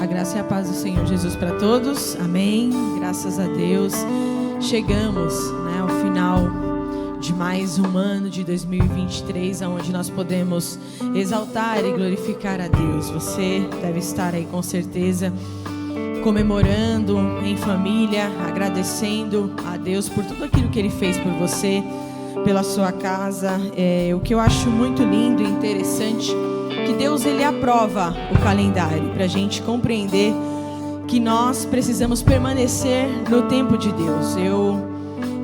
A graça e a paz do Senhor Jesus para todos, amém, graças a Deus. Chegamos, ao final de mais um ano de 2023, onde nós podemos exaltar e glorificar a Deus. Você deve estar aí com certeza comemorando em família, agradecendo a Deus por tudo aquilo que Ele fez por você, pela sua casa. O que eu acho muito lindo e interessante, que Deus Ele aprova o calendário para a gente compreender que nós precisamos permanecer no tempo de Deus.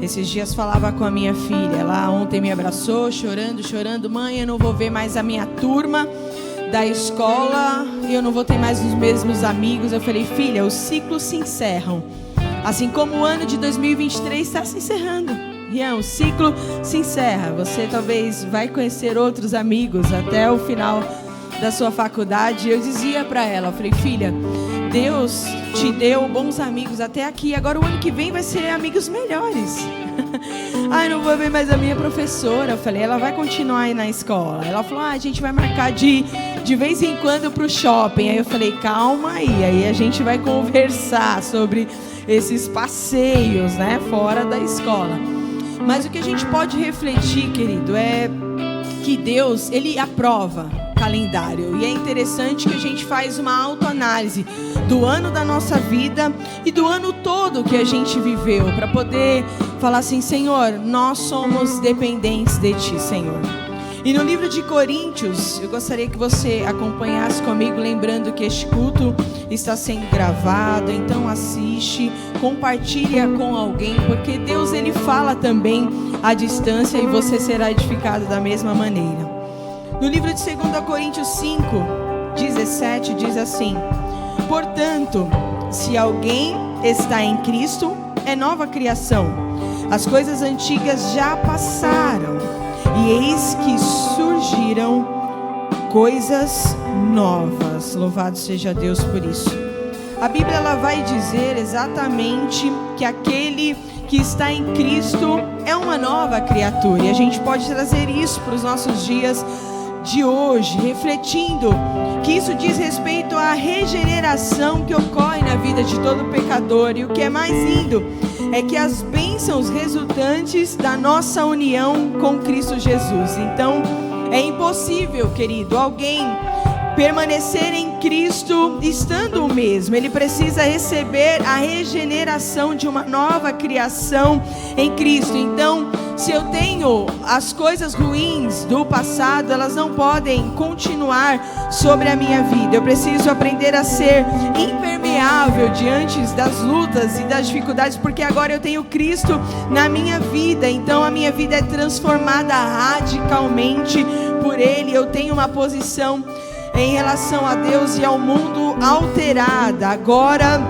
Esses dias falava com a minha filha, ela ontem me abraçou, chorando, mãe, eu não vou ver mais a minha turma da escola, eu não vou ter mais os mesmos amigos. Eu falei, filha, os ciclos se encerram, assim como o ano de 2023 está se encerrando. Rian, o ciclo se encerra, você talvez vai conhecer outros amigos até o final da sua faculdade. Eu dizia para ela, eu falei, filha, Deus te deu bons amigos até aqui, agora o ano que vem vai ser amigos melhores. Eu não vou ver mais a minha professora. Eu falei, ela vai continuar aí na escola. Ela falou, a gente vai marcar de vez em quando pro shopping. Aí eu falei, calma aí a gente vai conversar sobre esses passeios, fora da escola. Mas o que a gente pode refletir, querido, é que Deus, Ele aprova calendário. E é interessante que a gente faz uma autoanálise do ano da nossa vida e do ano todo que a gente viveu, para poder falar assim, Senhor, nós somos dependentes de Ti, Senhor. E no livro de Coríntios, eu gostaria que você acompanhasse comigo, lembrando que este culto está sendo gravado, então assiste, compartilha com alguém, porque Deus Ele fala também à distância e você será edificado da mesma maneira. No livro de 2 Coríntios 5, 17, diz assim: portanto, se alguém está em Cristo, é nova criação. As coisas antigas já passaram, e eis que surgiram coisas novas. Louvado seja Deus por isso. A Bíblia ela vai dizer exatamente que aquele que está em Cristo é uma nova criatura. E a gente pode trazer isso para os nossos dias de hoje, refletindo que isso diz respeito à regeneração que ocorre na vida de todo pecador. E o que é mais lindo é que as bênçãos resultantes da nossa união com Cristo Jesus. Então, é impossível, querido, alguém permanecer em Cristo estando o mesmo. Ele precisa receber a regeneração de uma nova criação em Cristo. Então, se eu tenho as coisas ruins do passado, elas não podem continuar sobre a minha vida. Eu preciso aprender a ser impermeável diante das lutas e das dificuldades, porque agora eu tenho Cristo na minha vida. Então a minha vida é transformada radicalmente por Ele. Eu tenho uma posição em relação a Deus e ao mundo alterada. Agora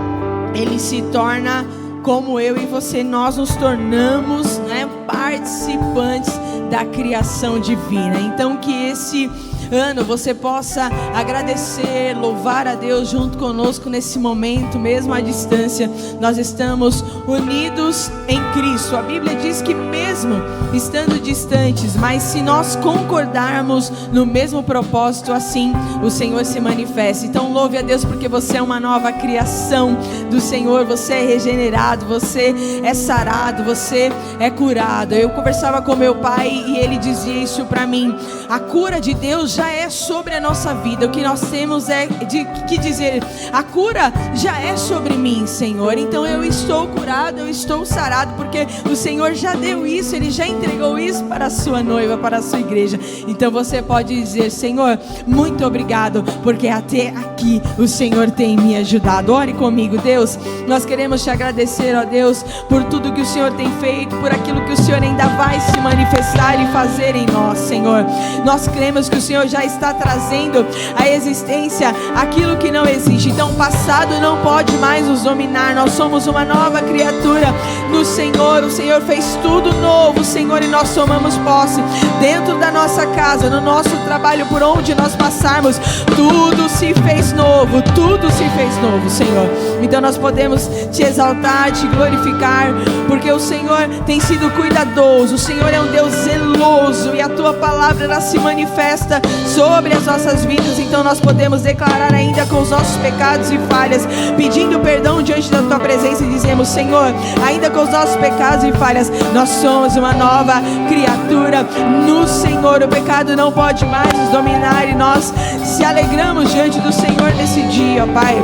Ele se torna como eu e você, nós nos tornamos participantes da criação divina. Então que esse ano você possa agradecer, louvar a Deus junto conosco nesse momento, mesmo à distância. Nós estamos unidos em Cristo. A Bíblia diz que mesmo estando distantes, mas se nós concordarmos no mesmo propósito, assim o Senhor se manifesta. Então louve a Deus, porque você é uma nova criação do Senhor. Você é regenerado, você é sarado, você é curado. Eu conversava com meu pai e ele dizia isso para mim: a cura de Deus já é sobre a nossa vida. O que nós temos é que dizer: a cura já é sobre mim, Senhor. Então eu estou curado, eu estou sarado, porque o Senhor já deu isso, Ele já entregou isso para a sua noiva, para a sua igreja. Então você pode dizer: Senhor, muito obrigado, porque até aqui o Senhor tem me ajudado. Ore comigo. Deus, nós queremos te agradecer, ó Deus, por tudo que o Senhor tem feito, por aquilo que o Senhor ainda vai se manifestar e fazer em nós, Senhor. Nós cremos que o Senhor já está trazendo à existência aquilo que não existe. Então o passado não pode mais nos dominar. Nós somos uma nova criatura no Senhor. O Senhor fez tudo novo, Senhor, e nós tomamos posse dentro da nossa casa, no nosso trabalho, por onde nós passarmos, tudo se fez novo, tudo se fez novo, Senhor. Então nós podemos te exaltar, te glorificar, porque o Senhor tem sido cuidadoso, o Senhor é um Deus zeloso, e a tua palavra ela se manifesta sobre as nossas vidas. Então nós podemos declarar ainda com os nossos pecados e falhas, pedindo perdão diante da tua presença, e dizemos: Senhor, ainda com os nossos pecados e falhas, nós somos uma nova criatura no Senhor. O pecado não pode mais nos dominar, e nós se alegramos diante do Senhor nesse dia, ó Pai,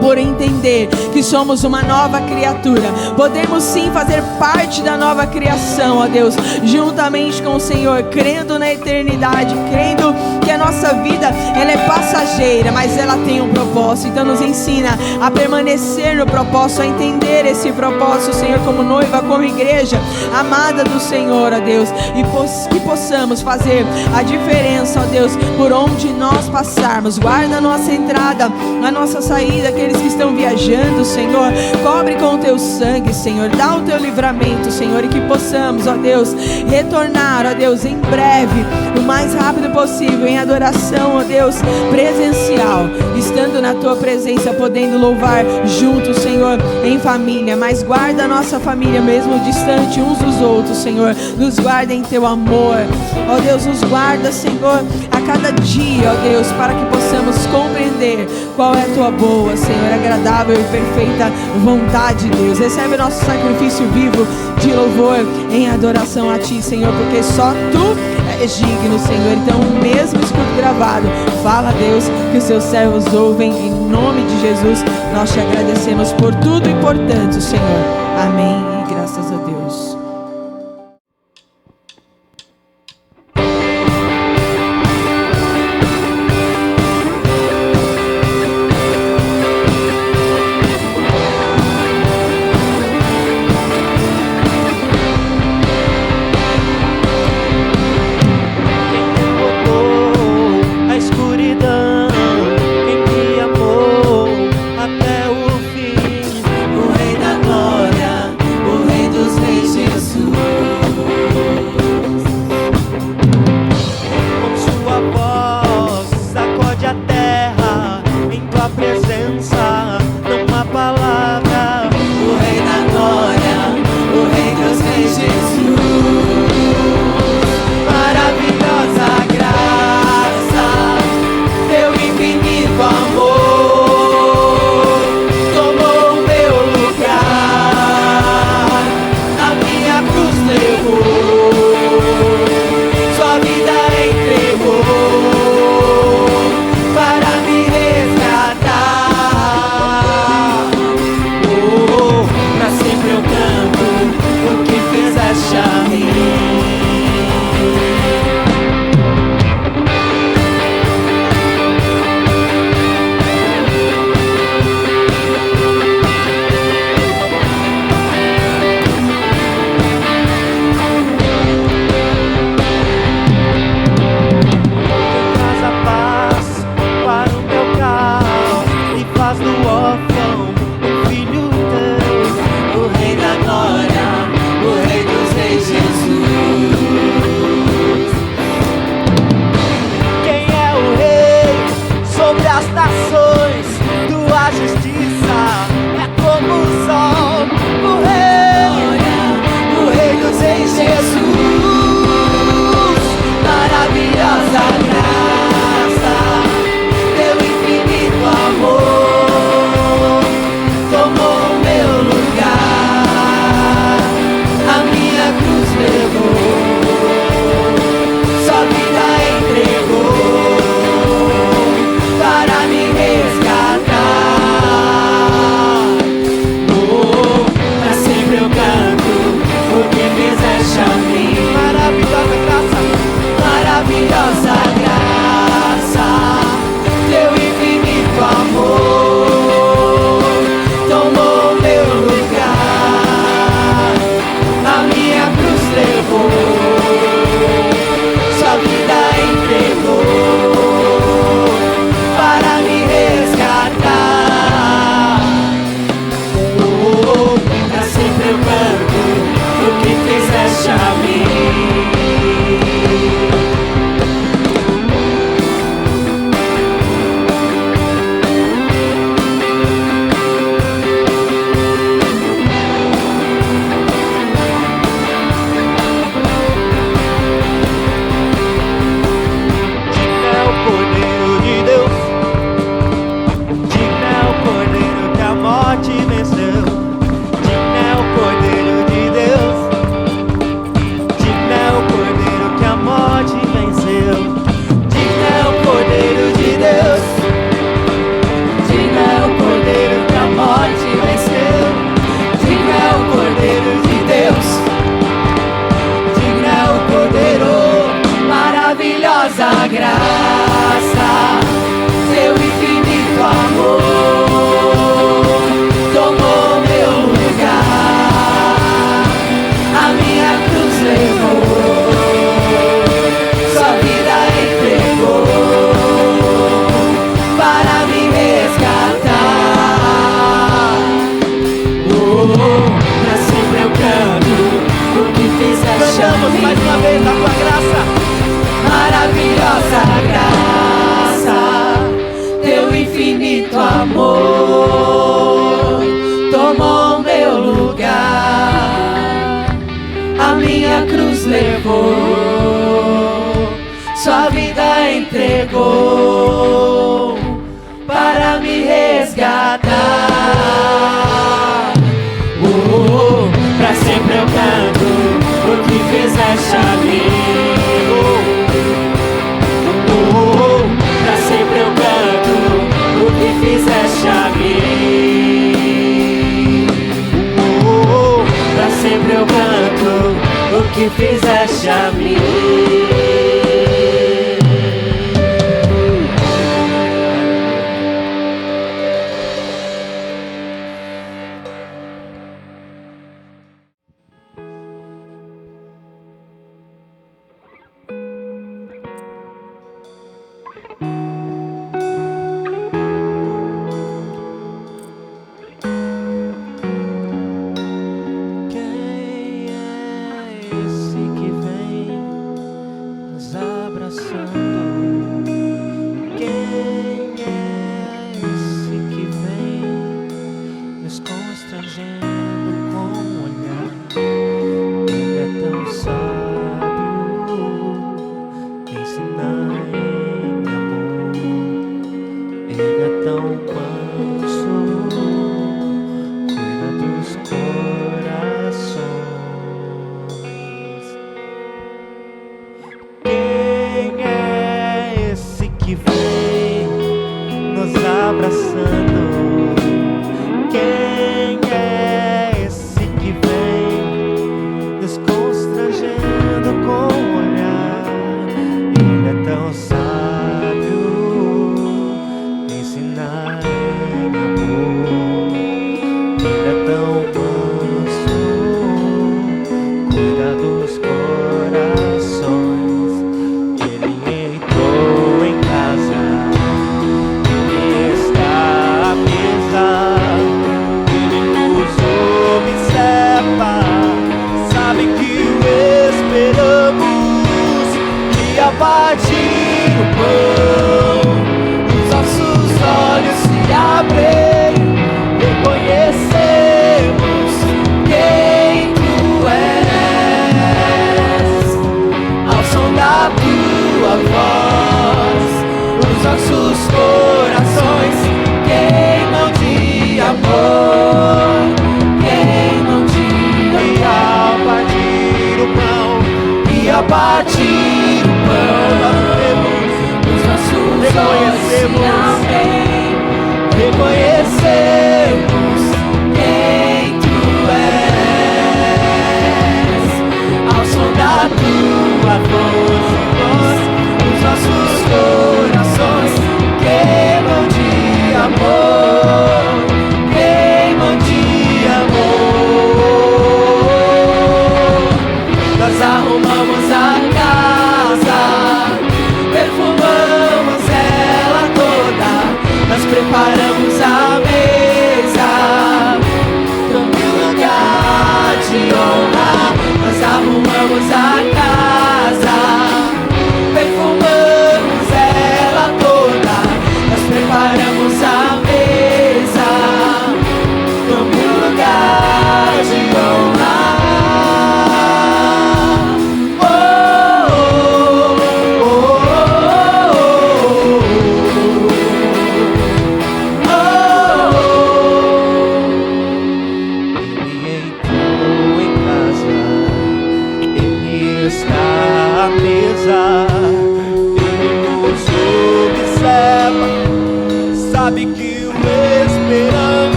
por entender que somos uma nova criatura. Podemos sim fazer parte da nova criação, ó Deus, juntamente com o Senhor, crendo na eternidade, crendo que a nossa vida ela é passageira, mas ela tem um propósito. Então nos ensina a permanecer no propósito, a entender esse propósito, Senhor, como noiva, como igreja amada do Senhor, ó Deus, e que possamos fazer a diferença, ó Deus, por onde nós passarmos. Guarda a nossa entrada, a nossa saída, aqueles que estão viajando, Senhor, cobre com o teu sangue, Senhor, dá o teu livramento, Senhor, e que possamos, ó Deus, retornar, ó Deus, em breve, o mais rápido possível, em adoração, ó Deus, presencial, estando na tua presença, podendo louvar juntos, Senhor, em família. Mas guarda a nossa família, mesmo distante uns dos outros, Senhor, nos guarda em teu amor, ó Deus, nos guarda, Senhor, a cada dia, ó Deus, para que possamos compreender qual é a tua boa, Senhor, agradável e perfeita vontade, Deus. Recebe o nosso sacrifício vivo de louvor em adoração a ti, Senhor, porque só tu és digno, Senhor. Então o mesmo escudo gravado, fala, Deus, que os seus servos ouvem, em nome de Jesus. Nós te agradecemos por tudo e por tanto, Senhor. Amém e graças a Deus. Até o fim, o Rei da Glória, o Rei dos Reis. entregou para me resgatar. Pra sempre eu canto o que fizeste a mim. Pra sempre eu canto o que fizeste a mim. Pra sempre eu canto o que fizeste a mim.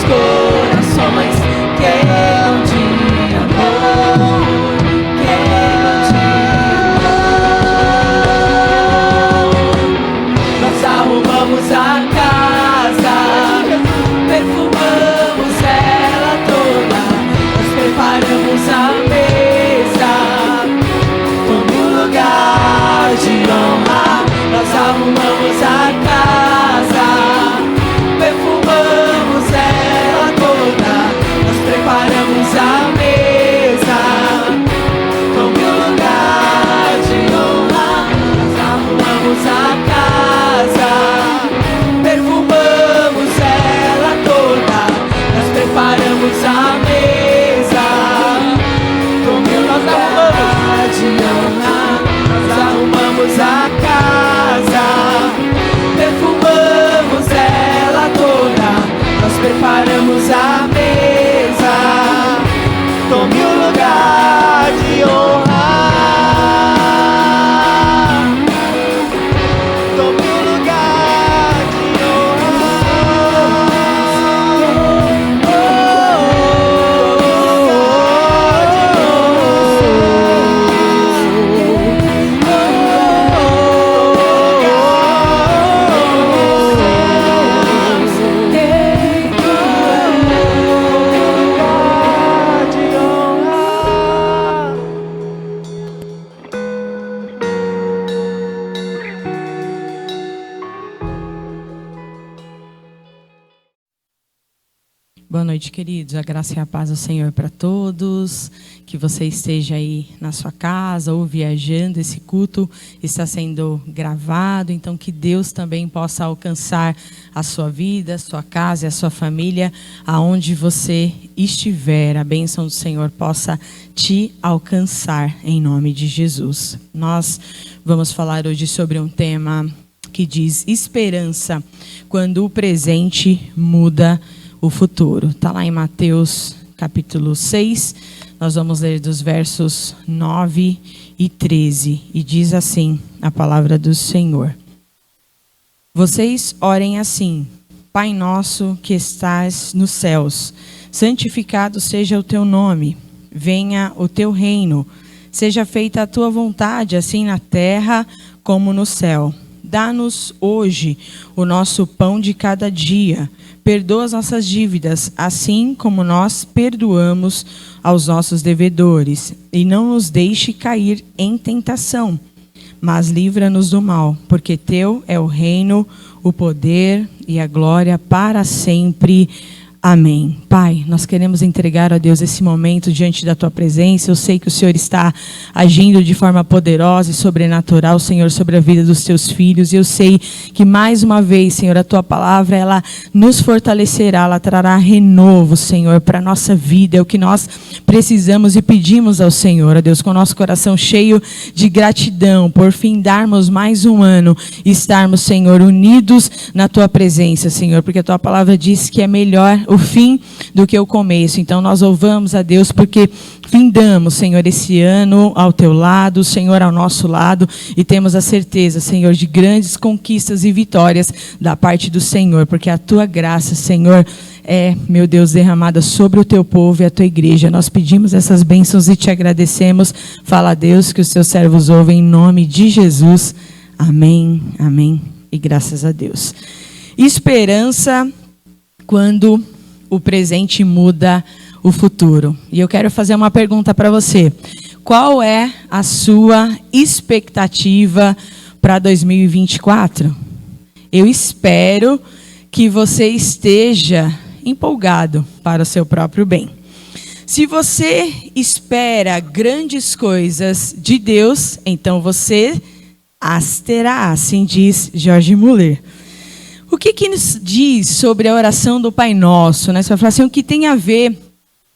Corações queimam de amor, queimam de Boa noite, queridos. A graça e a paz do Senhor para todos. Que você esteja aí na sua casa ou viajando. Esse culto está sendo gravado, então que Deus também possa alcançar a sua vida, a sua casa e a sua família, aonde você estiver. A bênção do Senhor possa te alcançar em nome de Jesus. Nós vamos falar hoje sobre um tema que diz esperança quando o presente muda o futuro. Está lá em Mateus capítulo 6, nós vamos ler dos versos 9 e 13. E diz assim a palavra do Senhor. Vocês orem assim: Pai nosso que estás nos céus, santificado seja o teu nome. Venha o teu reino. Seja feita a tua vontade, assim na terra como no céu. Dá-nos hoje o nosso pão de cada dia. Perdoa as nossas dívidas, assim como nós perdoamos aos nossos devedores. E não nos deixe cair em tentação, mas livra-nos do mal, porque teu é o reino, o poder e a glória para sempre. Amém. Pai, nós queremos entregar a Deus esse momento diante da Tua presença. Eu sei que o Senhor está agindo de forma poderosa e sobrenatural, Senhor, sobre a vida dos Teus filhos. E eu sei que mais uma vez, Senhor, a Tua palavra, ela nos fortalecerá, ela trará renovo, Senhor, para a nossa vida. É o que nós precisamos e pedimos ao Senhor, a Deus, com o nosso coração cheio de gratidão, por findarmos mais um ano e estarmos, Senhor, unidos na Tua presença, Senhor, porque a Tua palavra diz que é melhor o fim do que o começo. Então nós louvamos a Deus porque findamos, Senhor, esse ano ao Teu lado, Senhor, ao nosso lado, e temos a certeza, Senhor, de grandes conquistas e vitórias da parte do Senhor, porque a Tua graça, Senhor, é, meu Deus, derramada sobre o Teu povo e a Tua igreja. Nós pedimos essas bênçãos e Te agradecemos. Fala a Deus que os Teus servos ouvem em nome de Jesus. Amém, amém e graças a Deus. Esperança quando o presente muda o futuro. E eu quero fazer uma pergunta para você. Qual é a sua expectativa para 2024? Eu espero que você esteja empolgado para o seu próprio bem. Se você espera grandes coisas de Deus, então você as terá, assim diz George Muller. O que nos diz sobre a oração do Pai Nosso? Né? Você vai falar assim, o que tem a ver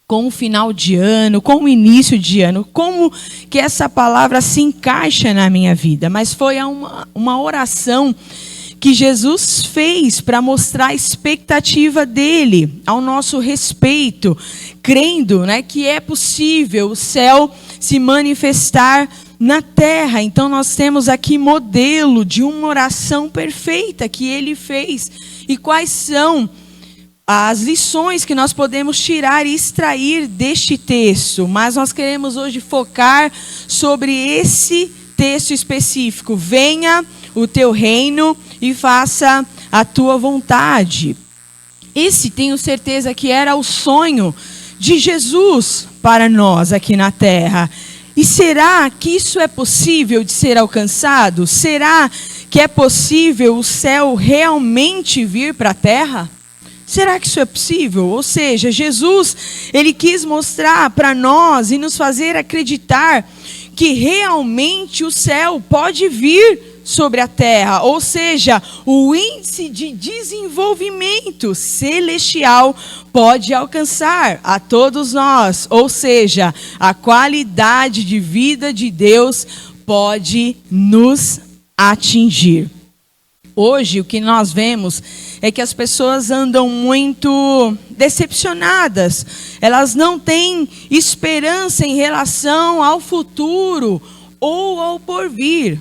com o final de ano, com o início de ano? Como que essa palavra se encaixa na minha vida? Mas foi uma oração que Jesus fez para mostrar a expectativa dele ao nosso respeito, crendo, né, que é possível o céu se manifestar na terra. Então nós temos aqui modelo de uma oração perfeita que ele fez. E quais são as lições que nós podemos tirar e extrair deste texto? Mas nós queremos hoje focar sobre esse texto específico. Venha o teu reino e faça a tua vontade. Esse, tenho certeza que era o sonho de Jesus para nós aqui na terra. E será que isso é possível de ser alcançado? Será que é possível o céu realmente vir para a terra? Será que isso é possível? Ou seja, Jesus, ele quis mostrar para nós e nos fazer acreditar que realmente o céu pode vir sobre a terra. Ou seja, o índice de desenvolvimento celestial pode alcançar a todos nós. Ou seja, a qualidade de vida de Deus pode nos atingir. Hoje, o que nós vemos é que as pessoas andam muito decepcionadas. Elas não têm esperança em relação ao futuro ou ao porvir.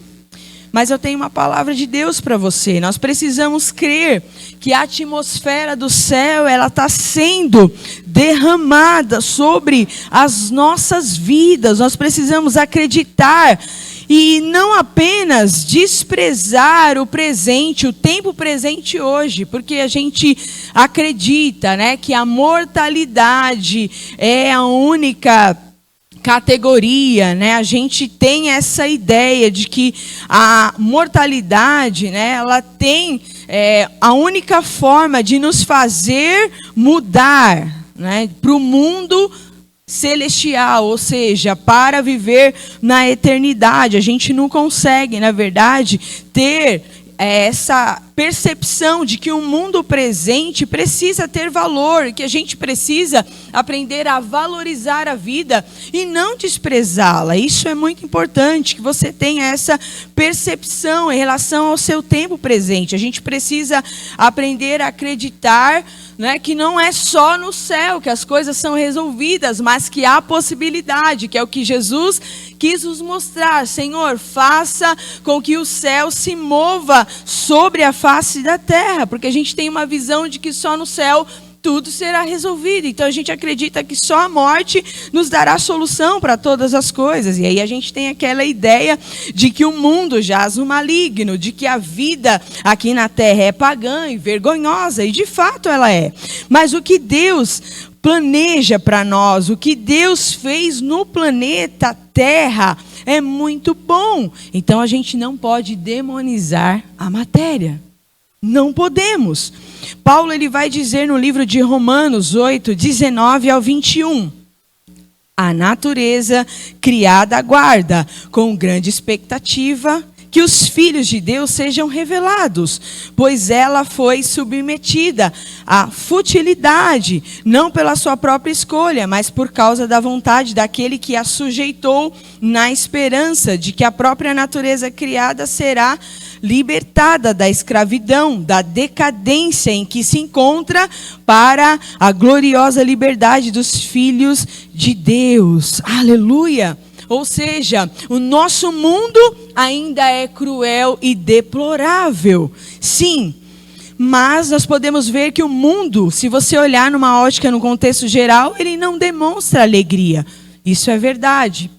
Mas eu tenho uma palavra de Deus para você. Nós precisamos crer que a atmosfera do céu, ela está sendo derramada sobre as nossas vidas. Nós precisamos acreditar e não apenas desprezar o presente, o tempo presente hoje, porque a gente acredita, né, que a mortalidade é a única categoria, né? A gente tem essa ideia de que a mortalidade, né, ela tem a única forma de nos fazer mudar né, para o mundo celestial, ou seja, para viver na eternidade. A gente não consegue, na verdade, ter essa percepção de que o mundo presente precisa ter valor, que a gente precisa aprender a valorizar a vida e não desprezá-la. Isso é muito importante, que você tenha essa percepção em relação ao seu tempo presente. A gente precisa aprender a acreditar, né, que não é só no céu que as coisas são resolvidas, mas que há possibilidade, que é o que Jesus quis nos mostrar. Senhor, faça com que o céu se mova sobre a face da terra, porque a gente tem uma visão de que só no céu tudo será resolvido. Então a gente acredita que só a morte nos dará solução para todas as coisas. E aí a gente tem aquela ideia de que o mundo jaz no maligno, de que a vida aqui na terra é pagã e vergonhosa, e de fato ela é. Mas o que Deus planeja para nós, o que Deus fez no planeta Terra é muito bom. Então a gente não pode demonizar a matéria. Não podemos. Paulo ele vai dizer no livro de Romanos 8, 19 ao 21. A natureza criada aguarda com grande expectativa que os filhos de Deus sejam revelados, pois ela foi submetida à futilidade, não pela sua própria escolha, mas por causa da vontade daquele que a sujeitou, na esperança de que a própria natureza criada será libertada da escravidão, da decadência em que se encontra, para a gloriosa liberdade dos filhos de Deus. Aleluia! Ou seja, o nosso mundo ainda é cruel e deplorável. Sim, mas nós podemos ver que o mundo, se você olhar numa ótica, no contexto geral, ele não demonstra alegria. Isso é verdade.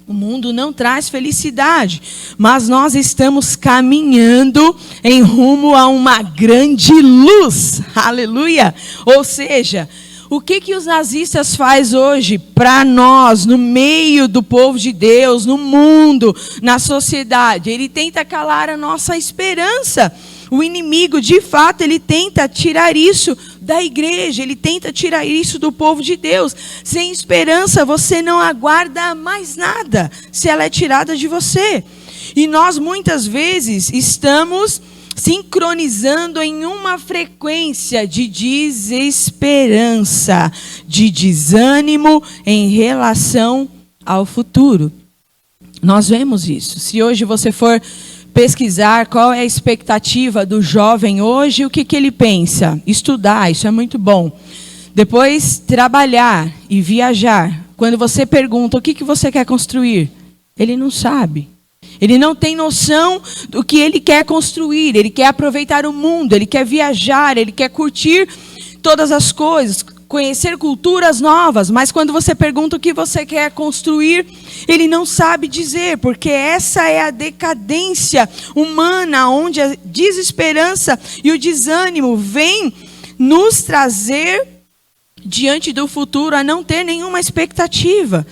O mundo não traz felicidade, mas nós estamos caminhando em rumo a uma grande luz. Aleluia! Ou seja, o que os nazistas fazem hoje para nós, no meio do povo de Deus, no mundo, na sociedade? Ele tenta calar a nossa esperança. O inimigo, de fato, ele tenta tirar isso da igreja, ele tenta tirar isso do povo de Deus. Sem esperança, você não aguarda mais nada, se ela é tirada de você. E nós, muitas vezes, estamos sincronizando em uma frequência de desesperança, de desânimo em relação ao futuro. Nós vemos isso. Se hoje você for pesquisar qual é a expectativa do jovem hoje, o que ele pensa? Estudar, isso é muito bom. Depois, trabalhar e viajar. Quando você pergunta o que você quer construir, ele não sabe. Ele não tem noção do que ele quer construir. Ele quer aproveitar o mundo, ele quer viajar, ele quer curtir todas as coisas, conhecer culturas novas. Mas quando você pergunta o que você quer construir, ele não sabe dizer, porque essa é a decadência humana, onde a desesperança e o desânimo vêm nos trazer diante do futuro a não ter nenhuma expectativa.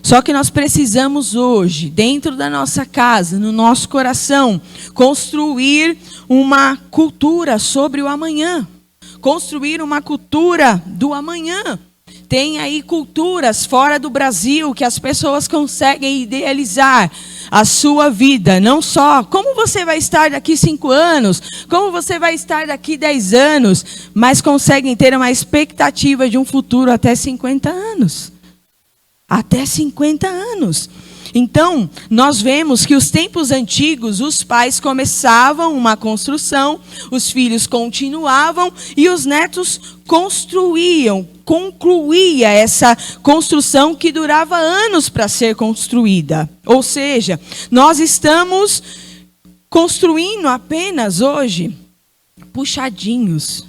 Só que nós precisamos hoje, dentro da nossa casa, no nosso coração, construir uma cultura sobre o amanhã. Construir uma cultura do amanhã. Tem aí culturas fora do Brasil que as pessoas conseguem idealizar a sua vida. Não só como você vai estar daqui 5 anos, como você vai estar daqui 10 anos, mas conseguem ter uma expectativa de um futuro até 50 anos. Até 50 anos. Então, nós vemos que os tempos antigos, os pais começavam uma construção, os filhos continuavam e os netos concluía essa construção que durava anos para ser construída. Ou seja, nós estamos construindo apenas hoje puxadinhos,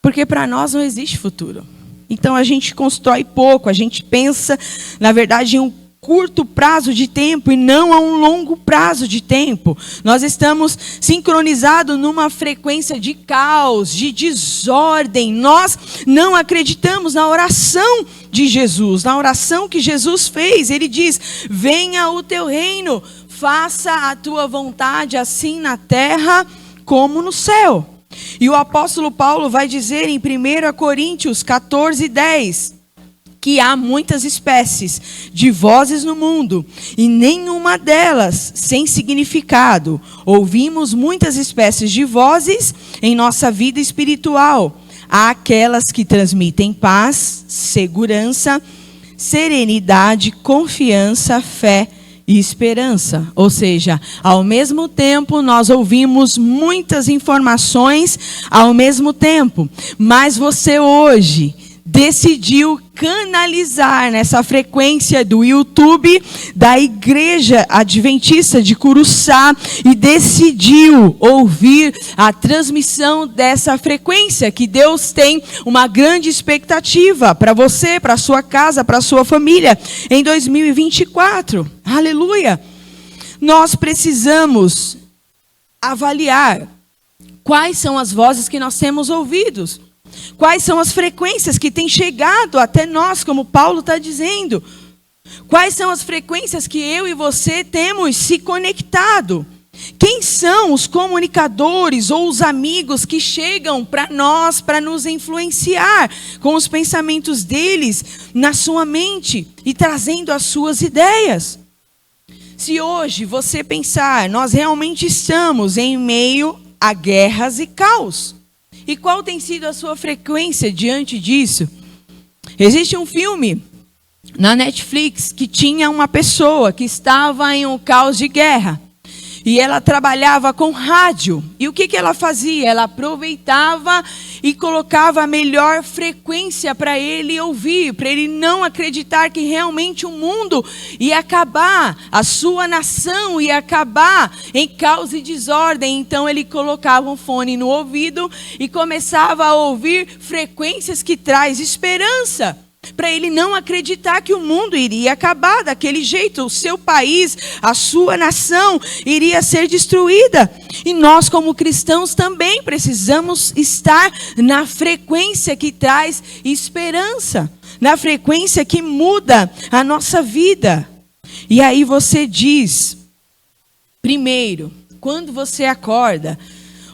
porque para nós não existe futuro. Então a gente constrói pouco, a gente pensa, na verdade, em um curto prazo de tempo e não a um longo prazo de tempo. Nós estamos sincronizados numa frequência de caos, de desordem. Nós não acreditamos na oração de Jesus, na oração que Jesus fez. Ele diz: venha o teu reino, faça a tua vontade assim na terra como no céu. E o apóstolo Paulo vai dizer em 1 Coríntios 14:10, que há muitas espécies de vozes no mundo, e nenhuma delas sem significado. Ouvimos muitas espécies de vozes em nossa vida espiritual. Há aquelas que transmitem paz, segurança, serenidade, confiança, fé e esperança. Ou seja, ao mesmo tempo nós ouvimos muitas informações ao mesmo tempo, mas você hoje decidiu canalizar nessa frequência do YouTube da Igreja Adventista de Curuçá e decidiu ouvir a transmissão dessa frequência, que Deus tem uma grande expectativa para você, para sua casa, para sua família em 2024. Aleluia! Nós precisamos avaliar quais são as vozes que nós temos ouvidos. Quais são as frequências que têm chegado até nós, como Paulo está dizendo? Quais são as frequências que eu e você temos se conectado? Quem são os comunicadores ou os amigos que chegam para nós, para nos influenciar com os pensamentos deles na sua mente e trazendo as suas ideias? Se hoje você pensar, nós realmente estamos em meio a guerras e caos. E qual tem sido a sua frequência diante disso? Existe um filme na Netflix que tinha uma pessoa que estava em um caos de guerra. E ela trabalhava com rádio. E o que ela fazia? Ela aproveitava e colocava a melhor frequência para ele ouvir, para ele não acreditar que realmente o mundo ia acabar, a sua nação ia acabar em caos e desordem. Então ele colocava um fone no ouvido e começava a ouvir frequências que traz esperança, para ele não acreditar que o mundo iria acabar daquele jeito, o seu país, a sua nação iria ser destruída. E nós, como cristãos, também precisamos estar na frequência que traz esperança, na frequência que muda a nossa vida. E aí você diz, primeiro, quando você acorda,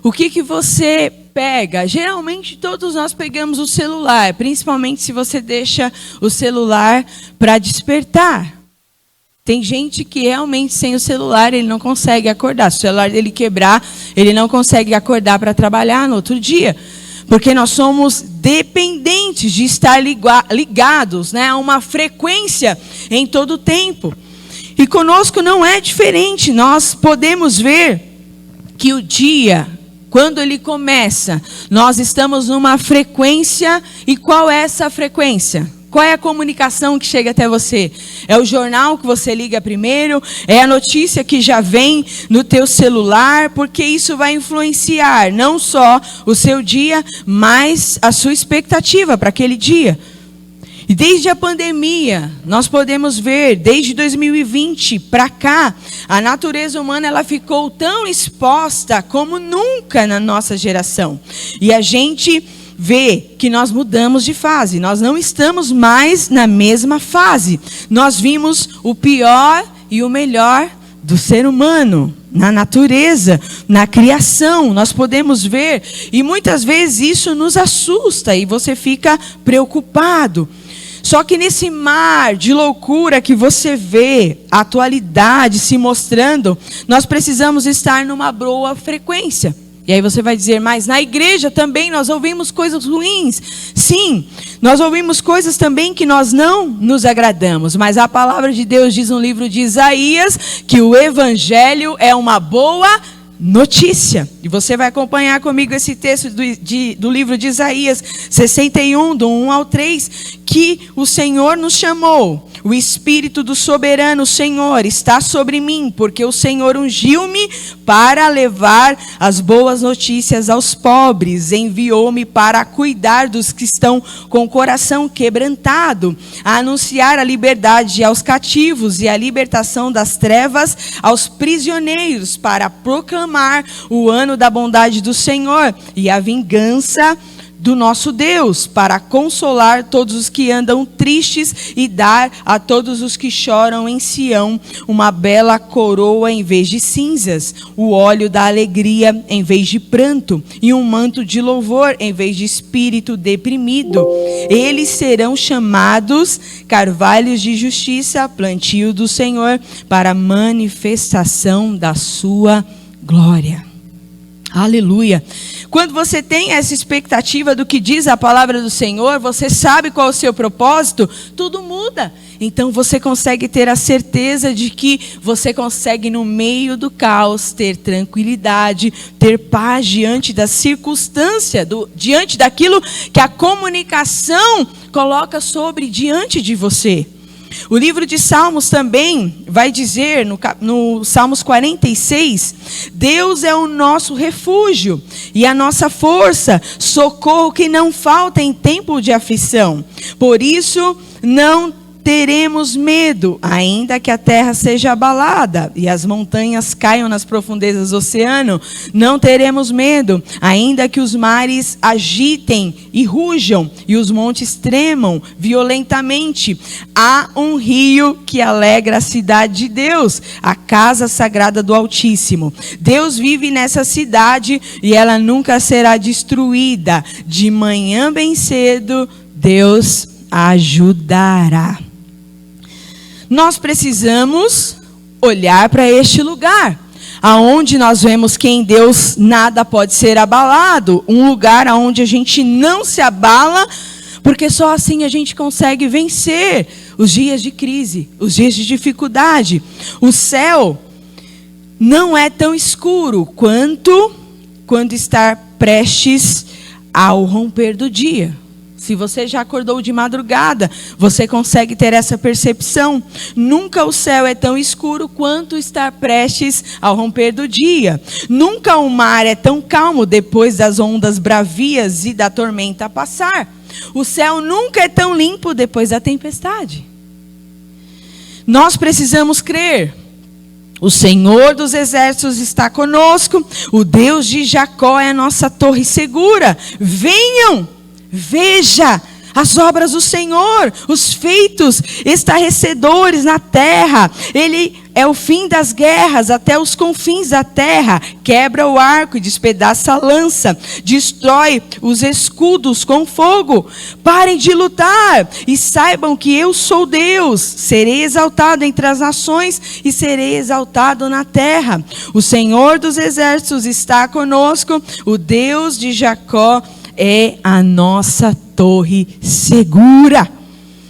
o que você pega? Geralmente todos nós pegamos o celular, principalmente se você deixa o celular para despertar. Tem gente que realmente sem o celular ele não consegue acordar. Se o celular dele quebrar, ele não consegue acordar para trabalhar no outro dia. Porque nós somos dependentes de estar ligados, né, a uma frequência em todo o tempo. E conosco não é diferente. Nós podemos ver que o dia, quando ele começa, nós estamos numa frequência. E qual é essa frequência? Qual é a comunicação que chega até você? É o jornal que você liga primeiro? É a notícia que já vem no teu celular? Porque isso vai influenciar não só o seu dia, mas a sua expectativa para aquele dia. E desde a pandemia, nós podemos ver, desde 2020 para cá, a natureza humana ela ficou tão exposta como nunca na nossa geração. E a gente vê que nós mudamos de fase, nós não estamos mais na mesma fase. Nós vimos o pior e o melhor do ser humano, na natureza, na criação, nós podemos ver. E muitas vezes isso nos assusta e você fica preocupado. Só que nesse mar de loucura que você vê, a atualidade se mostrando, nós precisamos estar numa boa frequência. E aí você vai dizer, mas na igreja também nós ouvimos coisas ruins. Sim, nós ouvimos coisas também que nós não nos agradamos. Mas a palavra de Deus diz no livro de Isaías que o evangelho é uma boa notícia. E você vai acompanhar comigo esse texto do livro de Isaías 61, do 1 ao 3, que o Senhor nos chamou. O Espírito do soberano Senhor está sobre mim, porque o Senhor ungiu-me para levar as boas notícias aos pobres. Enviou-me para cuidar dos que estão com o coração quebrantado, a anunciar a liberdade aos cativos e a libertação das trevas aos prisioneiros, para proclamar o ano da bondade do Senhor e a vingança do nosso Deus, para consolar todos os que andam tristes e dar a todos os que choram em Sião uma bela coroa em vez de cinzas, o óleo da alegria em vez de pranto e um manto de louvor em vez de espírito deprimido. Eles serão chamados carvalhos de justiça, plantio do Senhor, para a manifestação da sua glória. Aleluia. Quando você tem essa expectativa do que diz a palavra do Senhor, você sabe qual é o seu propósito, tudo muda. Então você consegue ter a certeza de que você consegue, no meio do caos, ter tranquilidade, ter paz diante da circunstância, diante daquilo que a comunicação coloca diante de você. O livro de Salmos também vai dizer, no Salmos 46, Deus é o nosso refúgio e a nossa força, socorro que não falta em tempo de aflição. Por isso, não teremos medo, ainda que a terra seja abalada e as montanhas caiam nas profundezas do oceano. Não teremos medo, ainda que os mares agitem e rujam e os montes tremam violentamente. Há um rio que alegra a cidade de Deus, a casa sagrada do Altíssimo. Deus vive nessa cidade e ela nunca será destruída. De manhã bem cedo, Deus a ajudará. Nós precisamos olhar para este lugar, aonde nós vemos que em Deus nada pode ser abalado, um lugar aonde a gente não se abala, porque só assim a gente consegue vencer os dias de crise, os dias de dificuldade. O céu não é tão escuro quanto quando está prestes ao romper do dia. Se você já acordou de madrugada, você consegue ter essa percepção. Nunca o céu é tão escuro quanto estar prestes ao romper do dia. Nunca o mar é tão calmo depois das ondas bravias e da tormenta passar. O céu nunca é tão limpo depois da tempestade. Nós precisamos crer. O Senhor dos exércitos está conosco. O Deus de Jacó é a nossa torre segura. Venham! Veja as obras do Senhor, os feitos estarrecedores na terra. Ele é o fim das guerras até os confins da terra. Quebra o arco e despedaça a lança. Destrói os escudos com fogo. Parem de lutar e saibam que eu sou Deus. Serei exaltado entre as nações e serei exaltado na terra. O Senhor dos exércitos está conosco. O Deus de Jacó é a nossa torre segura.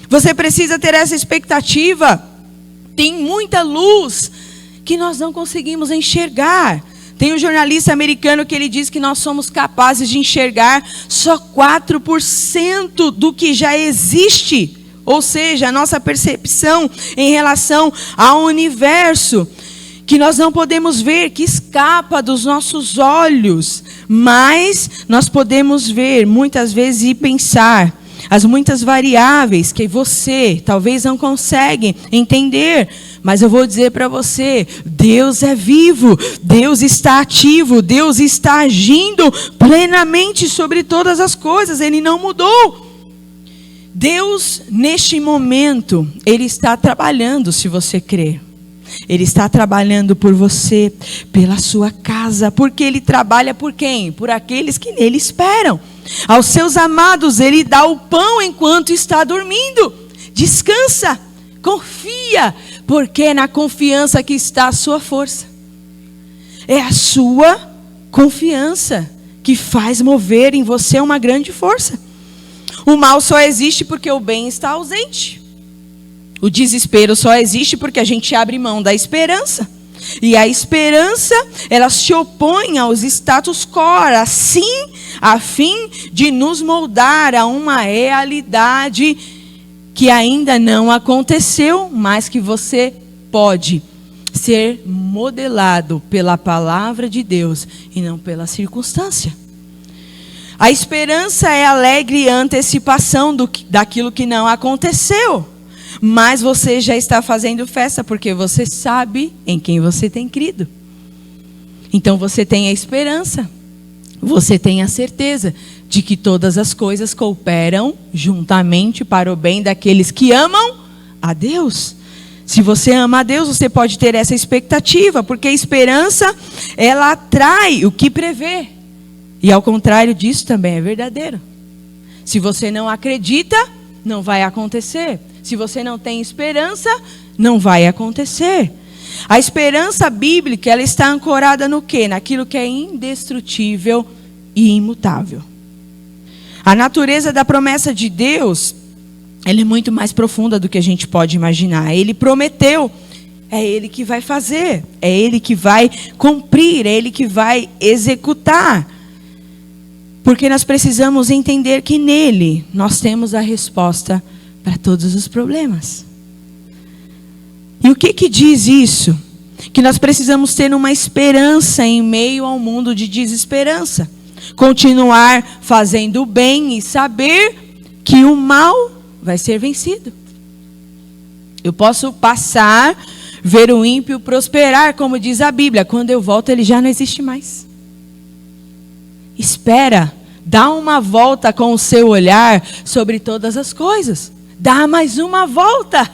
Você precisa ter essa expectativa. Tem muita luz que nós não conseguimos enxergar. Tem um jornalista americano que ele diz que nós somos capazes de enxergar só 4% do que já existe. Ou seja, a nossa percepção em relação ao universo, que nós não podemos ver, que escapa dos nossos olhos. Mas nós podemos ver muitas vezes e pensar as muitas variáveis que você talvez não consegue entender. Mas eu vou dizer para você, Deus é vivo, Deus está ativo, Deus está agindo plenamente sobre todas as coisas, Ele não mudou. Deus, neste momento, Ele está trabalhando, se você crer. Ele está trabalhando por você, pela sua casa, porque Ele trabalha por quem? Por aqueles que nele esperam. Aos seus amados Ele dá o pão enquanto está dormindo. Descansa, confia, porque é na confiança que está a sua força. É a sua confiança que faz mover em você uma grande força. O mal só existe porque o bem está ausente. O desespero só existe porque a gente abre mão da esperança. E a esperança, ela se opõe aos status quo, assim, a fim de nos moldar a uma realidade que ainda não aconteceu, mas que você pode ser modelado pela palavra de Deus e não pela circunstância. A esperança é alegre antecipação daquilo que não aconteceu. Mas você já está fazendo festa porque você sabe em quem você tem crido. Então você tem a esperança. você tenha certeza de que todas as coisas cooperam juntamente para o bem daqueles que amam a Deus. Se você ama a Deus, você pode ter essa expectativa, porque a esperança, ela atrai o que prevê. E ao contrário disso também é verdadeiro. Se você não acredita, não vai acontecer. Se você não tem esperança, não vai acontecer. A esperança bíblica, ela está ancorada no quê? Naquilo que é indestrutível e imutável. A natureza da promessa de Deus, ela é muito mais profunda do que a gente pode imaginar. Ele prometeu, é Ele que vai fazer, é Ele que vai cumprir, é Ele que vai executar. Porque nós precisamos entender que nele nós temos a resposta para todos os problemas. E o que diz isso? Que nós precisamos ter uma esperança em meio ao mundo de desesperança. Continuar fazendo o bem e saber que o mal vai ser vencido. Eu posso passar, ver o ímpio prosperar, como diz a Bíblia. Quando eu volto, ele já não existe mais. Espera, dá uma volta com o seu olhar sobre todas as coisas. Dá mais uma volta.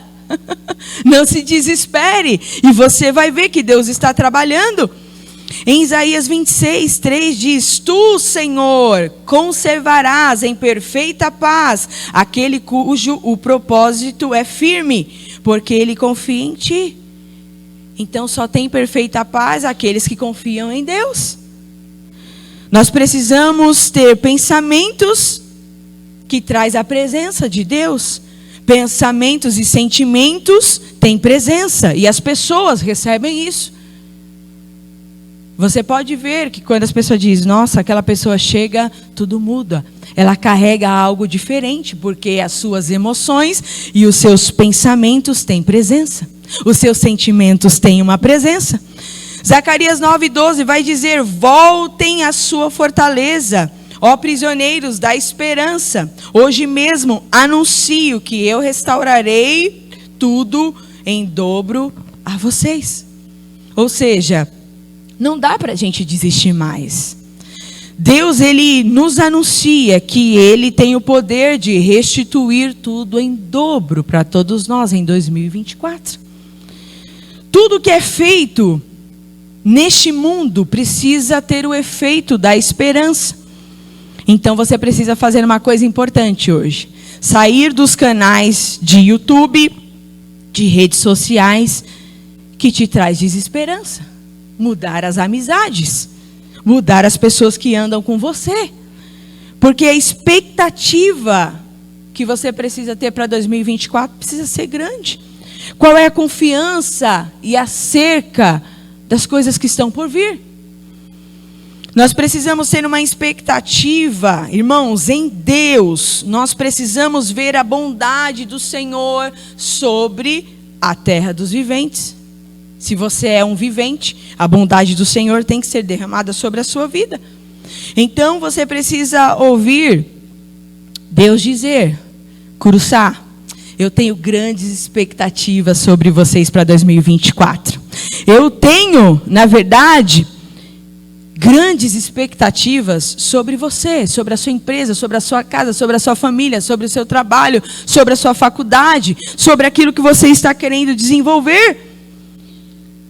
Não se desespere. E você vai ver que Deus está trabalhando. Em Isaías 26:3 diz: Tu, Senhor, conservarás em perfeita paz aquele cujo o propósito é firme, porque ele confia em ti. Então só tem perfeita paz aqueles que confiam em Deus. Nós precisamos ter pensamentos que traz a presença de Deus. Pensamentos e sentimentos têm presença e as pessoas recebem isso. Você pode ver que quando as pessoas dizem, nossa, aquela pessoa chega, tudo muda. Ela carrega algo diferente, porque as suas emoções e os seus pensamentos têm presença. Os seus sentimentos têm uma presença. Zacarias 9:12 vai dizer: voltem à sua fortaleza, ó prisioneiros da esperança. Hoje mesmo anuncio que eu restaurarei tudo em dobro a vocês. Ou seja, não dá para a gente desistir mais. Deus, ele nos anuncia que ele tem o poder de restituir tudo em dobro para todos nós em 2024. Tudo que é feito neste mundo precisa ter o efeito da esperança. Então você precisa fazer uma coisa importante hoje. Sair dos canais de YouTube, de redes sociais, que te traz desesperança. Mudar as amizades. Mudar as pessoas que andam com você. Porque a expectativa que você precisa ter para 2024 precisa ser grande. Qual é a confiança e a cerca das coisas que estão por vir? Nós precisamos ter uma expectativa, irmãos, em Deus. Nós precisamos ver a bondade do Senhor sobre a terra dos viventes. Se você é um vivente, a bondade do Senhor tem que ser derramada sobre a sua vida. Então você precisa ouvir Deus dizer: Curuçá, eu tenho grandes expectativas sobre vocês para 2024. Eu tenho, na verdade, grandes expectativas sobre você, sobre a sua empresa, sobre a sua casa, sobre a sua família, sobre o seu trabalho, sobre a sua faculdade, sobre aquilo que você está querendo desenvolver.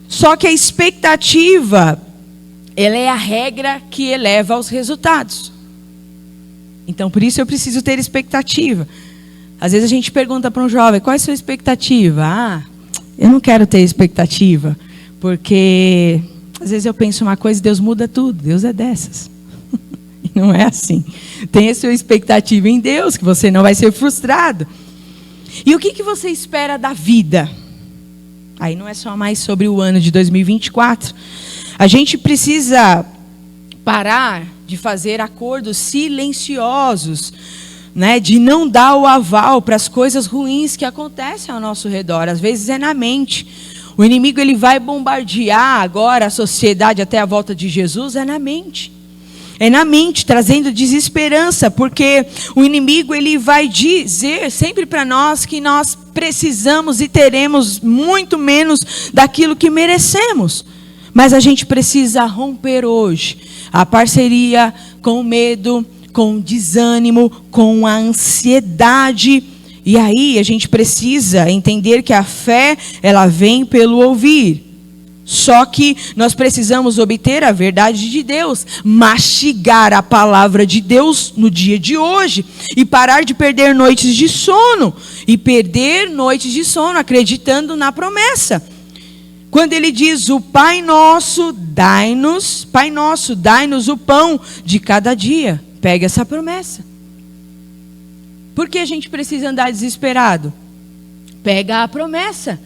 Só que a expectativa, ela é a regra que eleva aos resultados. Então, por isso eu preciso ter expectativa. Às vezes a gente pergunta para um jovem: qual é a sua expectativa? Ah, eu não quero ter expectativa, porque às vezes eu penso uma coisa e Deus muda tudo. Deus é dessas. E não é assim. Tenha sua expectativa em Deus, que você não vai ser frustrado. E o que você espera da vida? Aí não é só mais sobre o ano de 2024. A gente precisa parar de fazer acordos silenciosos, né? De não dar o aval para as coisas ruins que acontecem ao nosso redor. Às vezes é na mente. O inimigo, ele vai bombardear agora a sociedade até a volta de Jesus, é na mente. É na mente, trazendo desesperança, porque o inimigo, ele vai dizer sempre para nós que nós precisamos e teremos muito menos daquilo que merecemos. Mas a gente precisa romper hoje a parceria com o medo, com o desânimo, com a ansiedade. E aí a gente precisa entender que a fé, ela vem pelo ouvir. Só que nós precisamos obter a verdade de Deus, mastigar a palavra de Deus no dia de hoje e parar de perder noites de sono. E perder noites de sono acreditando na promessa. Quando ele diz, o Pai Nosso, dai-nos o pão de cada dia. Pegue essa promessa. Por que a gente precisa andar desesperado? Pega a promessa.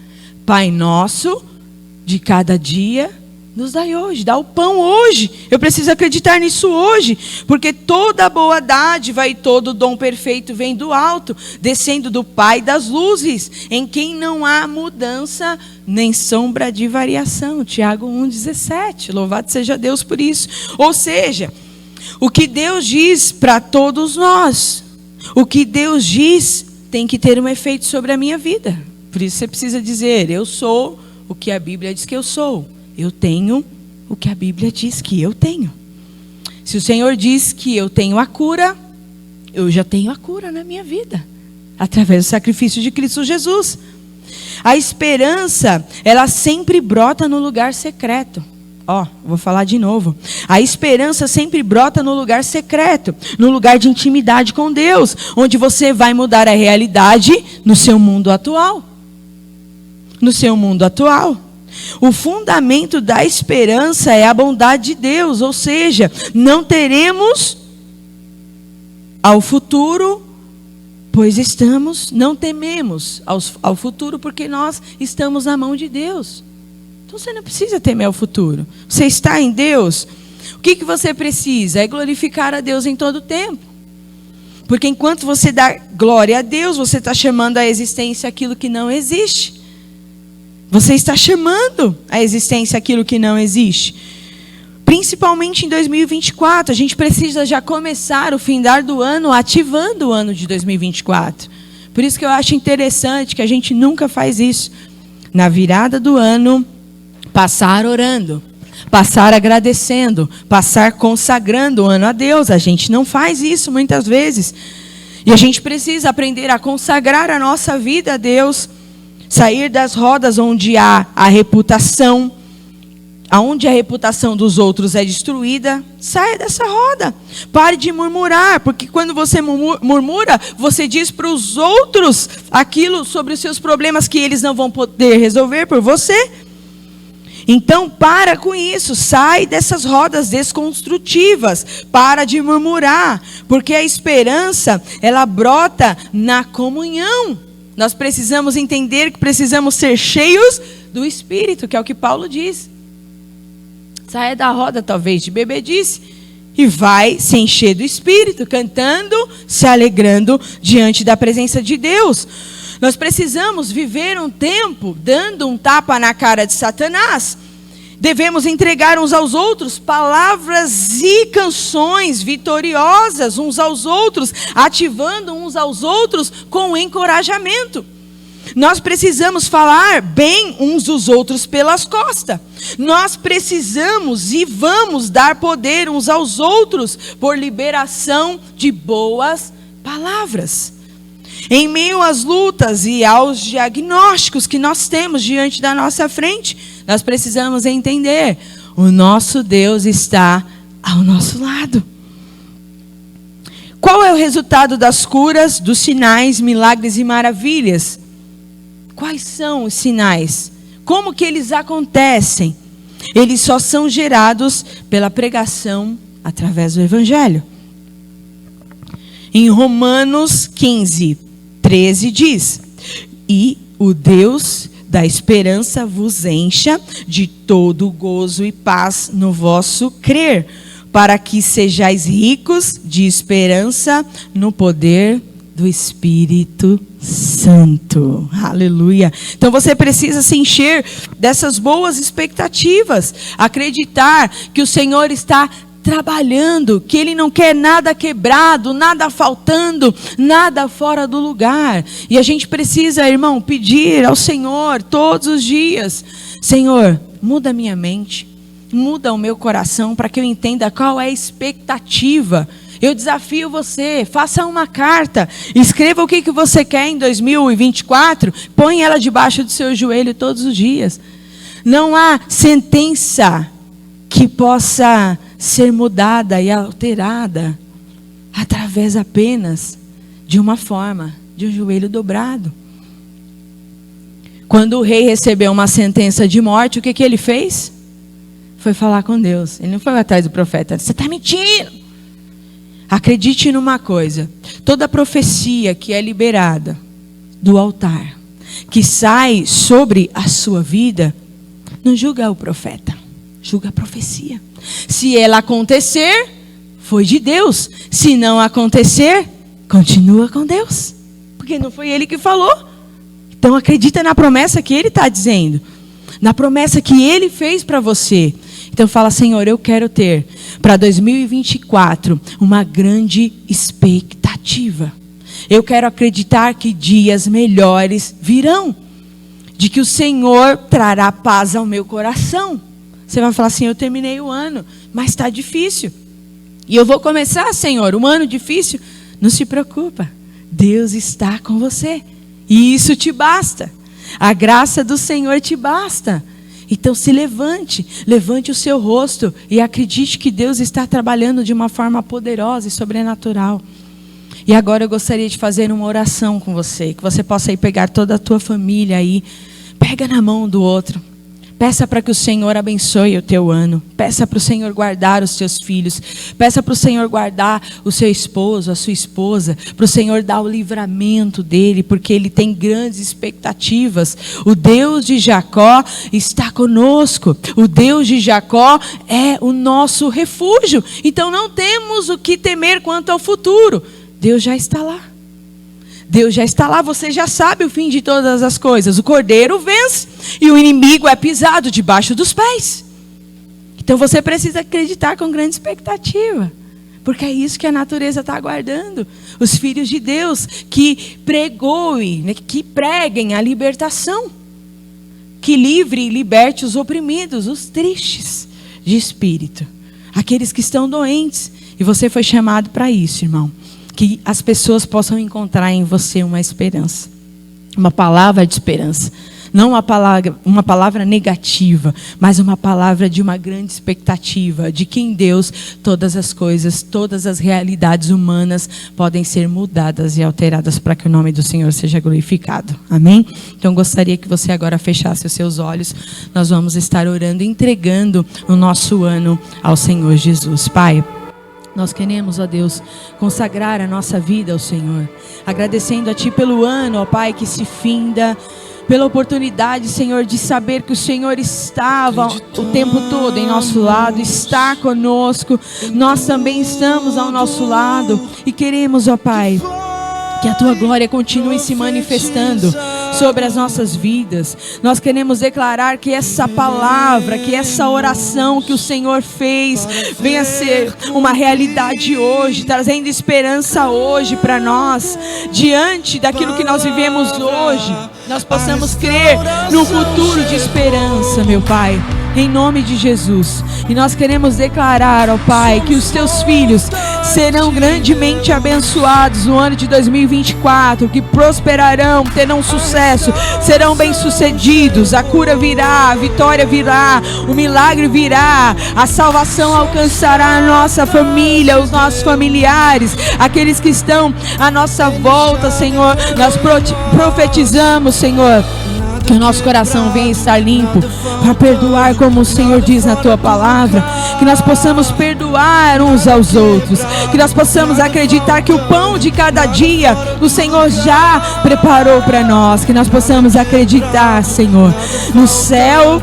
Pai Nosso, de cada dia, nos dai hoje. Dá o pão hoje. Eu preciso acreditar nisso hoje. Porque toda boa dádiva e todo dom perfeito vem do alto, descendo do Pai das luzes, em quem não há mudança nem sombra de variação. Tiago 1,17. Louvado seja Deus por isso. Ou seja, o que Deus diz para todos nós, o que Deus diz tem que ter um efeito sobre a minha vida. Por isso você precisa dizer, eu sou o que a Bíblia diz que eu sou. Eu tenho o que a Bíblia diz que eu tenho. Se o Senhor diz que eu tenho a cura, eu já tenho a cura na minha vida, através do sacrifício de Cristo Jesus. A esperança, ela sempre brota no lugar secreto. Vou falar de novo. A esperança sempre brota no lugar secreto, no lugar de intimidade com Deus, onde você vai mudar a realidade no seu mundo atual. No seu mundo atual. O fundamento da esperança é a bondade de Deus, ou seja, não teremos ao futuro, pois não tememos ao futuro, porque nós estamos na mão de Deus. Então você não precisa temer ao futuro. Você está em Deus. O que você precisa? É glorificar a Deus em todo o tempo. Porque enquanto você dá glória a Deus, você está chamando à existência aquilo que não existe. Você está chamando à existência aquilo que não existe. Principalmente em 2024, a gente precisa já começar o findar do ano ativando o ano de 2024. Por isso que eu acho interessante que a gente nunca faz isso. Na virada do ano, passar orando, passar agradecendo, passar consagrando o ano a Deus. A gente não faz isso muitas vezes. E a gente precisa aprender a consagrar a nossa vida a Deus. Sair das rodas onde há a reputação, aonde a reputação dos outros é destruída, saia dessa roda. Pare de murmurar, porque quando você murmura, você diz para os outros aquilo sobre os seus problemas que eles não vão poder resolver por você. Então, para com isso, sai dessas rodas desconstrutivas, para de murmurar, porque a esperança, ela brota na comunhão. Nós precisamos entender que precisamos ser cheios do Espírito, que é o que Paulo diz. Saia da roda, talvez, de bebedice e vai se encher do Espírito, cantando, se alegrando diante da presença de Deus. Nós precisamos viver um tempo dando um tapa na cara de Satanás. Devemos entregar uns aos outros palavras e canções vitoriosas uns aos outros, ativando uns aos outros com encorajamento. Nós precisamos falar bem uns dos outros pelas costas. Nós precisamos e vamos dar poder uns aos outros por liberação de boas palavras. Em meio às lutas e aos diagnósticos que nós temos diante da nossa frente, nós precisamos entender, o nosso Deus está ao nosso lado. Qual é o resultado das curas, dos sinais, milagres e maravilhas? Quais são os sinais? Como que eles acontecem? Eles só são gerados pela pregação através do Evangelho. Em Romanos 15:13 diz: e o Deus da esperança vos encha de todo gozo e paz no vosso crer, para que sejais ricos de esperança no poder do Espírito Santo. Aleluia. Então você precisa se encher dessas boas expectativas, acreditar que o Senhor está trabalhando, que Ele não quer nada quebrado, nada faltando, nada fora do lugar. E a gente precisa, irmão, pedir ao Senhor todos os dias: Senhor, muda minha mente, muda o meu coração para que eu entenda qual é a expectativa. Eu desafio você, faça uma carta, escreva o que você quer em 2024, põe ela debaixo do seu joelho todos os dias. Não há sentença que possa ser mudada e alterada através apenas de uma forma, de um joelho dobrado. Quando o rei recebeu uma sentença de morte, o que ele fez? Foi falar com Deus. Ele não foi atrás do profeta. Você está mentindo. Acredite numa coisa. Toda profecia que é liberada do altar, que sai sobre a sua vida, não julga o profeta, julga a profecia. Se ela acontecer, foi de Deus. Se não acontecer, continua com Deus. Porque não foi ele que falou. Então acredita na promessa que ele está dizendo. Na promessa que ele fez para você. Então fala, Senhor, eu quero ter para 2024 uma grande expectativa. Eu quero acreditar que dias melhores virão. De que o Senhor trará paz ao meu coração. Você vai falar assim, eu terminei o ano, mas está difícil. E eu vou começar, Senhor, um ano difícil. Não se preocupa, Deus está com você. E isso te basta. A graça do Senhor te basta. Então se levante, levante o seu rosto e acredite que Deus está trabalhando de uma forma poderosa e sobrenatural. E agora eu gostaria de fazer uma oração com você, que você possa ir pegar toda a tua família aí, pega na mão do outro. Peça para que o Senhor abençoe o teu ano. Peça para o Senhor guardar os teus filhos. Peça para o Senhor guardar o seu esposo, a sua esposa. Para o Senhor dar o livramento dele, porque ele tem grandes expectativas. O Deus de Jacó está conosco. O Deus de Jacó é o nosso refúgio. Então não temos o que temer quanto ao futuro. Deus já está lá. Deus já está lá, você já sabe o fim de todas as coisas. O cordeiro vence e o inimigo é pisado debaixo dos pés. Então você precisa acreditar com grande expectativa. Porque é isso que a natureza está aguardando. Os filhos de Deus que que preguem a libertação. Que livre e liberte os oprimidos, os tristes de espírito. Aqueles que estão doentes. E você foi chamado para isso, irmão. Que as pessoas possam encontrar em você uma esperança. Uma palavra de esperança. Não uma palavra negativa, mas uma palavra de uma grande expectativa. De que em Deus todas as coisas, todas as realidades humanas podem ser mudadas e alteradas para que o nome do Senhor seja glorificado. Amém? Então gostaria que você agora fechasse os seus olhos. Nós vamos estar orando e entregando o nosso ano ao Senhor Jesus. Pai, nós queremos, ó Deus, consagrar a nossa vida ao Senhor. Agradecendo a Ti pelo ano, ó Pai, que se finda. Pela oportunidade, Senhor, de saber que o Senhor estava o tempo todo em nosso lado. Está conosco. Nós também estamos ao nosso lado. E queremos, ó Pai, que a Tua glória continue se manifestando sobre as nossas vidas. Nós queremos declarar que essa palavra, que essa oração que o Senhor fez, venha ser uma realidade hoje, trazendo esperança hoje para nós, diante daquilo que nós vivemos hoje, nós possamos crer no futuro de esperança, meu Pai, em nome de Jesus. E nós queremos declarar, ó Pai, que os Teus filhos serão grandemente abençoados no ano de 2024, que prosperarão, terão sucesso, serão bem-sucedidos, a cura virá, a vitória virá, o milagre virá, a salvação alcançará a nossa família, os nossos familiares, aqueles que estão à nossa volta, Senhor. Nós profetizamos, Senhor, que o nosso coração venha estar limpo para perdoar como o Senhor diz na Tua palavra. Que nós possamos perdoar uns aos outros. Que nós possamos acreditar que o pão de cada dia o Senhor já preparou para nós. Que nós possamos acreditar, Senhor, no céu,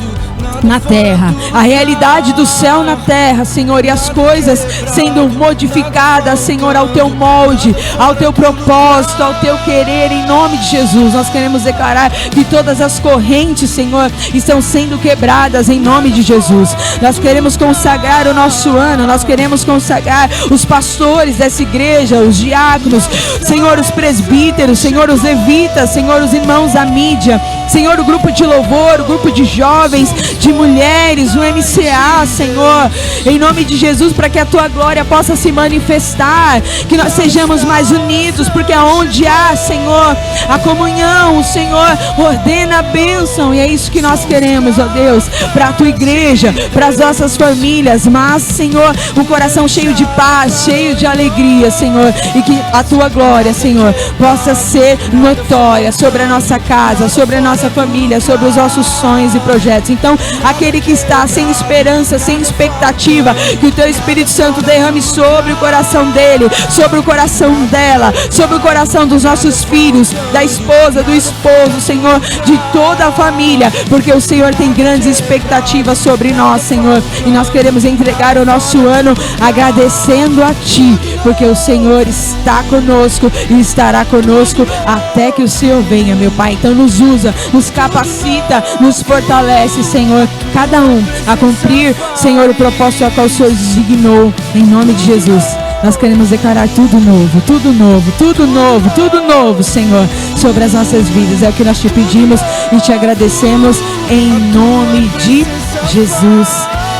na terra, a realidade do céu na terra, Senhor, e as coisas sendo modificadas, Senhor, ao Teu molde, ao Teu propósito, ao Teu querer, em nome de Jesus. Nós queremos declarar que todas as correntes, Senhor, estão sendo quebradas em nome de Jesus. Nós queremos consagrar o nosso ano, nós queremos consagrar os pastores dessa igreja, os diáconos, Senhor, os presbíteros, Senhor, os levitas, Senhor, os irmãos da mídia, Senhor, o grupo de louvor, o grupo de jovens, de mulheres, o MCA, Senhor, em nome de Jesus, para que a tua glória possa se manifestar, que nós sejamos mais unidos, porque aonde há, Senhor, a comunhão, o Senhor ordena a bênção, e é isso que nós queremos, ó Deus, para a tua igreja, para as nossas famílias, mas, Senhor, um coração cheio de paz, cheio de alegria, Senhor, e que a tua glória, Senhor, possa ser notória sobre a nossa casa, sobre a nossa família, sobre os nossos sonhos e projetos. Então, aquele que está sem esperança, sem expectativa, que o teu Espírito Santo derrame sobre o coração dele, sobre o coração dela, sobre o coração dos nossos filhos, da esposa, do esposo, Senhor, de toda a família, porque o Senhor tem grandes expectativas sobre nós, Senhor, e nós queremos entregar o nosso ano agradecendo a Ti, porque o Senhor está conosco e estará conosco até que o Senhor venha, meu Pai. Então nos usa, nos capacita, nos fortalece, Senhor, cada um a cumprir, Senhor, o propósito ao qual o Senhor designou, em nome de Jesus. Nós queremos declarar tudo novo, tudo novo, tudo novo, tudo novo, Senhor, sobre as nossas vidas. É o que nós te pedimos e te agradecemos em nome de Jesus.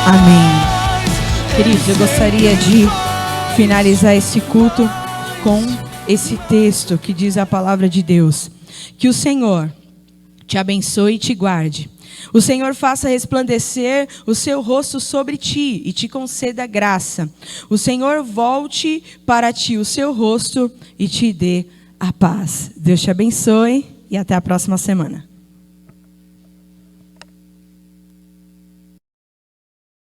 Amém. Queridos, eu gostaria de finalizar esse culto com esse texto que diz a palavra de Deus. Que o Senhor te abençoe e te guarde. O Senhor faça resplandecer o seu rosto sobre ti e te conceda graça. O Senhor volte para ti o seu rosto e te dê a paz. Deus te abençoe e até a próxima semana.